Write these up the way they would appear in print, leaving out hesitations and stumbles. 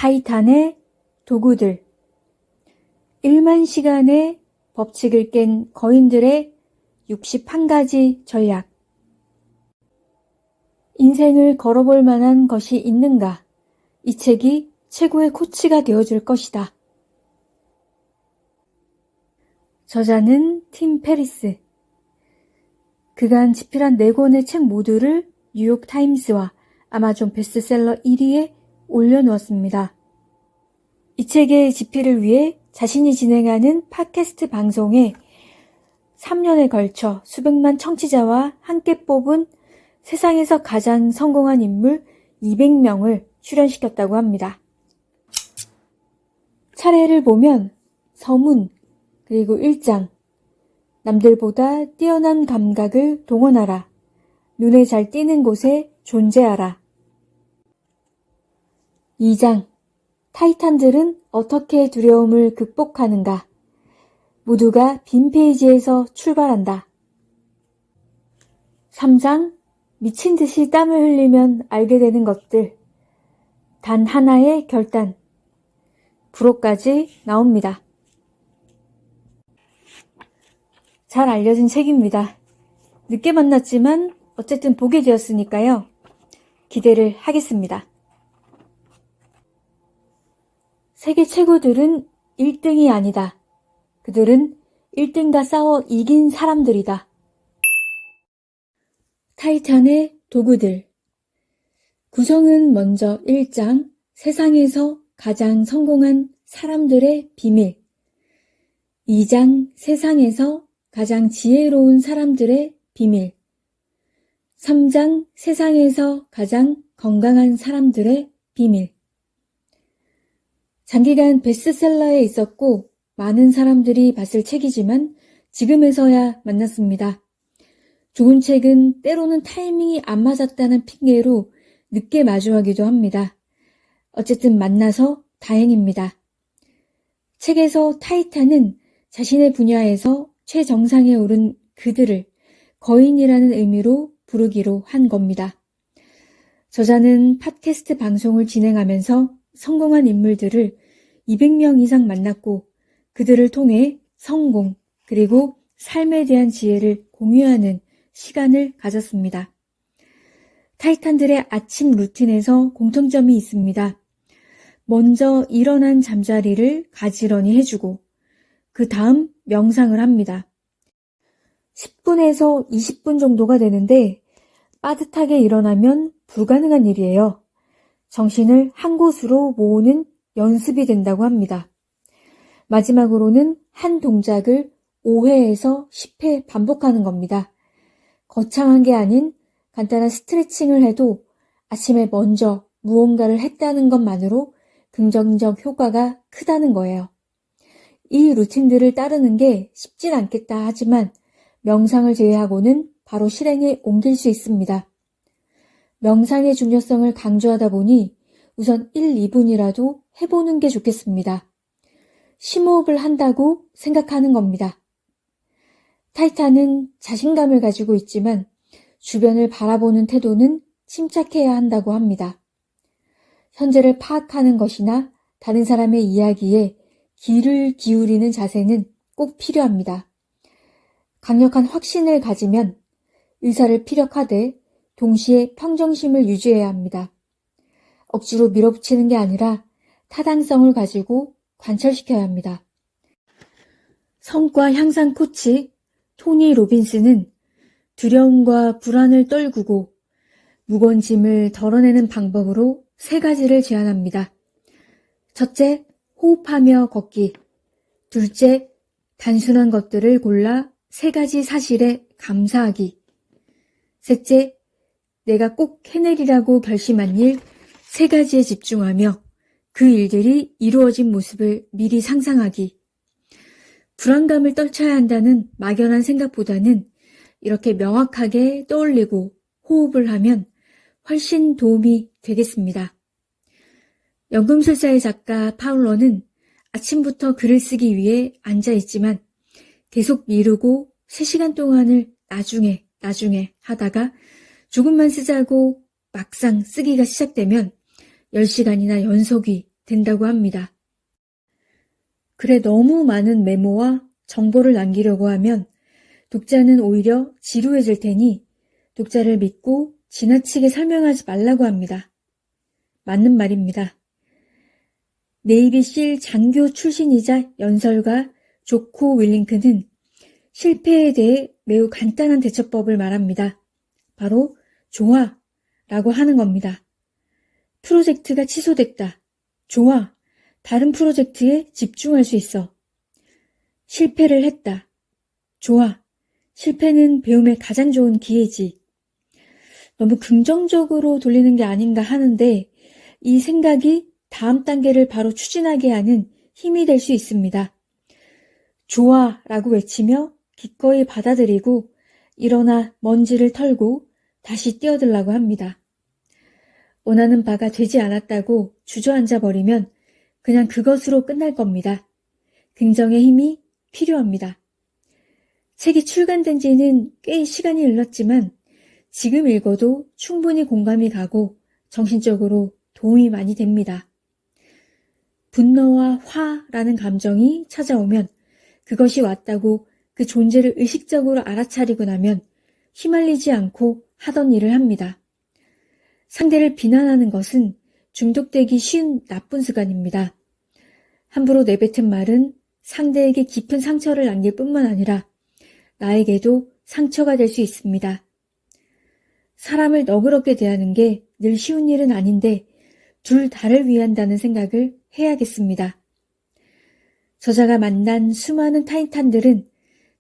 타이탄의 도구들. 1만 시간의 법칙을 깬 거인들의 61가지 전략. 인생을 걸어볼 만한 것이 있는가? 이 책이 최고의 코치가 되어줄 것이다. 저자는 팀 페리스. 그간 집필한 4권의 책 모두를 뉴욕타임스와 아마존 베스트셀러 1위에 올려놓았습니다. 이 책의 집필을 위해 자신이 진행하는 팟캐스트 방송에 3년에 걸쳐 수백만 청취자와 함께 뽑은 세상에서 가장 성공한 인물 200명을 출연시켰다고 합니다. 차례를 보면 서문, 그리고 1장, 남들보다 뛰어난 감각을 동원하라, 눈에 잘 띄는 곳에 존재하라. 2장, 타이탄들은 어떻게 두려움을 극복하는가? 모두가 빈 페이지에서 출발한다. 3장, 미친 듯이 땀을 흘리면 알게 되는 것들. 단 하나의 결단. 부록까지 나옵니다. 잘 알려진 책입니다. 늦게 만났지만 어쨌든 보게 되었으니까요. 기대를 하겠습니다. 세계 최고들은 1등이 아니다. 그들은 1등과 싸워 이긴 사람들이다. 타이탄의 도구들. 구성은 먼저 1장, 세상에서 가장 성공한 사람들의 비밀. 2장, 세상에서 가장 지혜로운 사람들의 비밀. 3장, 세상에서 가장 건강한 사람들의 비밀. 장기간 베스트셀러에 있었고 많은 사람들이 봤을 책이지만 지금에서야 만났습니다. 좋은 책은 때로는 타이밍이 안 맞았다는 핑계로 늦게 마주하기도 합니다. 어쨌든 만나서 다행입니다. 책에서 타이탄은 자신의 분야에서 최정상에 오른 그들을 거인이라는 의미로 부르기로 한 겁니다. 저자는 팟캐스트 방송을 진행하면서 성공한 인물들을 200명 이상 만났고 그들을 통해 성공 그리고 삶에 대한 지혜를 공유하는 시간을 가졌습니다. 타이탄들의 아침 루틴에서 공통점이 있습니다. 먼저 일어난 잠자리를 가지런히 해주고 그 다음 명상을 합니다. 10분에서 20분 정도가 되는데 빠듯하게 일어나면 불가능한 일이에요. 정신을 한 곳으로 모으는 연습이 된다고 합니다. 마지막으로는 한 동작을 5회에서 10회 반복하는 겁니다. 거창한 게 아닌 간단한 스트레칭을 해도 아침에 먼저 무언가를 했다는 것만으로 긍정적 효과가 크다는 거예요. 이 루틴들을 따르는 게 쉽진 않겠다 하지만 명상을 제외하고는 바로 실행에 옮길 수 있습니다. 명상의 중요성을 강조하다 보니 우선 1, 2분이라도 해보는 게 좋겠습니다. 심호흡을 한다고 생각하는 겁니다. 타이탄은 자신감을 가지고 있지만 주변을 바라보는 태도는 침착해야 한다고 합니다. 현재를 파악하는 것이나 다른 사람의 이야기에 귀를 기울이는 자세는 꼭 필요합니다. 강력한 확신을 가지면 의사를 피력하되 동시에 평정심을 유지해야 합니다. 억지로 밀어붙이는 게 아니라 타당성을 가지고 관철시켜야 합니다. 성과 향상 코치 토니 로빈스는 두려움과 불안을 떨구고 무거운 짐을 덜어내는 방법으로 3가지를 제안합니다. 첫째, 호흡하며 걷기. 둘째, 단순한 것들을 골라 3가지 사실에 감사하기. 셋째, 내가 꼭 해내리라고 결심한 일 3가지에 집중하며 그 일들이 이루어진 모습을 미리 상상하기. 불안감을 떨쳐야 한다는 막연한 생각보다는 이렇게 명확하게 떠올리고 호흡을 하면 훨씬 도움이 되겠습니다. 연금술사의 작가 파울러는 아침부터 글을 쓰기 위해 앉아있지만 계속 미루고 3시간 동안을 나중에 하다가 조금만 쓰자고 막상 쓰기가 시작되면 10시간이나 연속이 된다고 합니다. 글에 너무 많은 메모와 정보를 남기려고 하면 독자는 오히려 지루해질 테니 독자를 믿고 지나치게 설명하지 말라고 합니다. 맞는 말입니다. 네이비실 장교 출신이자 연설가 조코 윌링크는 실패에 대해 매우 간단한 대처법을 말합니다. 바로 좋아 라고 하는 겁니다. 프로젝트가 취소됐다. 좋아. 다른 프로젝트에 집중할 수 있어. 실패를 했다. 좋아. 실패는 배움의 가장 좋은 기회지. 너무 긍정적으로 돌리는 게 아닌가 하는데 이 생각이 다음 단계를 바로 추진하게 하는 힘이 될 수 있습니다. 좋아 라고 외치며 기꺼이 받아들이고 일어나 먼지를 털고 다시 뛰어들라고 합니다. 원하는 바가 되지 않았다고 주저앉아 버리면 그냥 그것으로 끝날 겁니다. 긍정의 힘이 필요합니다. 책이 출간된 지는 꽤 시간이 흘렀지만 지금 읽어도 충분히 공감이 가고 정신적으로 도움이 많이 됩니다. 분노와 화라는 감정이 찾아오면 그것이 왔다고 그 존재를 의식적으로 알아차리고 나면 휘말리지 않고 하던 일을 합니다. 상대를 비난하는 것은 중독되기 쉬운 나쁜 습관입니다. 함부로 내뱉은 말은 상대에게 깊은 상처를 남길 뿐만 아니라 나에게도 상처가 될 수 있습니다. 사람을 너그럽게 대하는 게 늘 쉬운 일은 아닌데 둘 다를 위한다는 생각을 해야겠습니다. 저자가 만난 수많은 타이탄들은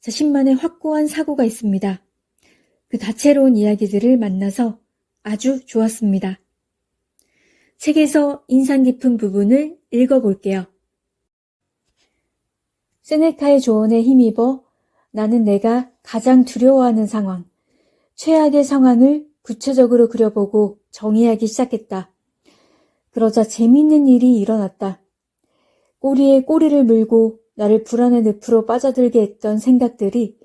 자신만의 확고한 사고가 있습니다. 그 다채로운 이야기들을 만나서 아주 좋았습니다. 책에서 인상 깊은 부분을 읽어볼게요. 세네카의 조언에 힘입어 나는 내가 가장 두려워하는 상황, 최악의 상황을 구체적으로 그려보고 정의하기 시작했다. 그러자 재미있는 일이 일어났다. 꼬리에 꼬리를 물고 나를 불안의 늪으로 빠져들게 했던 생각들이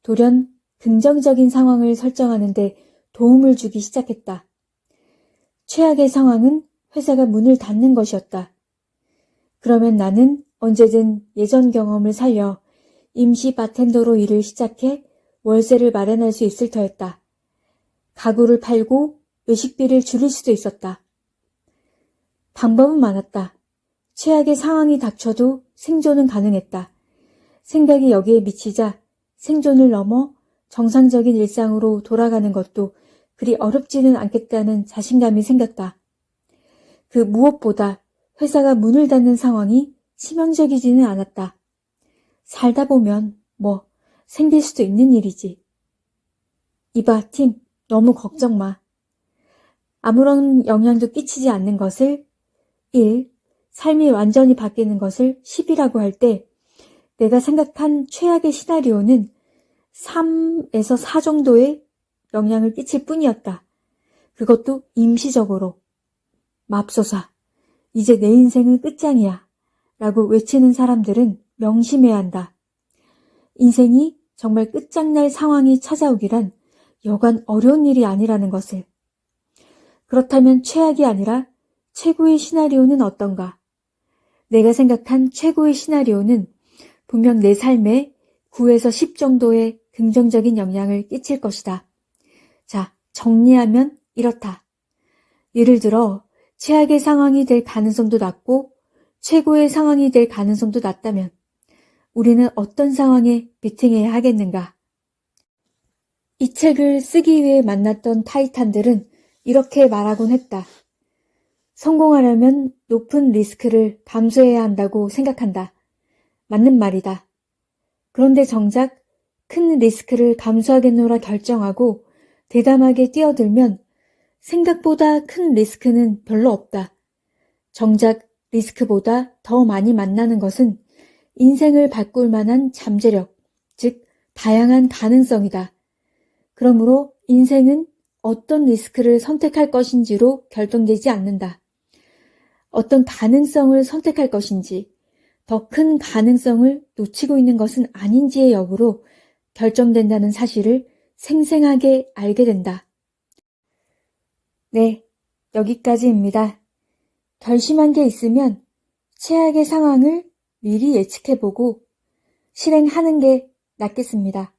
돌연 긍정적인 상황을 설정하는 데 도움을 주기 시작했다. 최악의 상황은 회사가 문을 닫는 것이었다. 그러면 나는 언제든 예전 경험을 살려 임시 바텐더로 일을 시작해 월세를 마련할 수 있을 터였다. 가구를 팔고 외식비를 줄일 수도 있었다. 방법은 많았다. 최악의 상황이 닥쳐도 생존은 가능했다. 생각이 여기에 미치자 생존을 넘어 정상적인 일상으로 돌아가는 것도 그리 어렵지는 않겠다는 자신감이 생겼다. 그 무엇보다 회사가 문을 닫는 상황이 치명적이지는 않았다. 살다 보면 생길 수도 있는 일이지. 이봐, 팀, 너무 걱정 마. 아무런 영향도 끼치지 않는 것을 1, 삶이 완전히 바뀌는 것을 10이라고 할 때 내가 생각한 최악의 시나리오는 3에서 4 정도의 영향을 끼칠 뿐이었다. 그것도 임시적으로. 맙소사, 이제 내 인생은 끝장이야 라고 외치는 사람들은 명심해야 한다. 인생이 정말 끝장날 상황이 찾아오기란 여간 어려운 일이 아니라는 것을. 그렇다면 최악이 아니라 최고의 시나리오는 어떤가? 내가 생각한 최고의 시나리오는 분명 내 삶에 9에서 10 정도의 긍정적인 영향을 끼칠 것이다. 자, 정리하면 이렇다. 예를 들어 최악의 상황이 될 가능성도 낮고 최고의 상황이 될 가능성도 낮다면 우리는 어떤 상황에 베팅해야 하겠는가? 이 책을 쓰기 위해 만났던 타이탄들은 이렇게 말하곤 했다. 성공하려면 높은 리스크를 감수해야 한다고 생각한다. 맞는 말이다. 그런데 정작 큰 리스크를 감수하겠노라 결정하고 대담하게 뛰어들면 생각보다 큰 리스크는 별로 없다. 정작 리스크보다 더 많이 만나는 것은 인생을 바꿀 만한 잠재력, 즉 다양한 가능성이다. 그러므로 인생은 어떤 리스크를 선택할 것인지로 결정되지 않는다. 어떤 가능성을 선택할 것인지, 더 큰 가능성을 놓치고 있는 것은 아닌지의 여부로 결정된다는 사실을 생생하게 알게 된다. 네, 여기까지입니다. 결심한 게 있으면 최악의 상황을 미리 예측해보고 실행하는 게 낫겠습니다.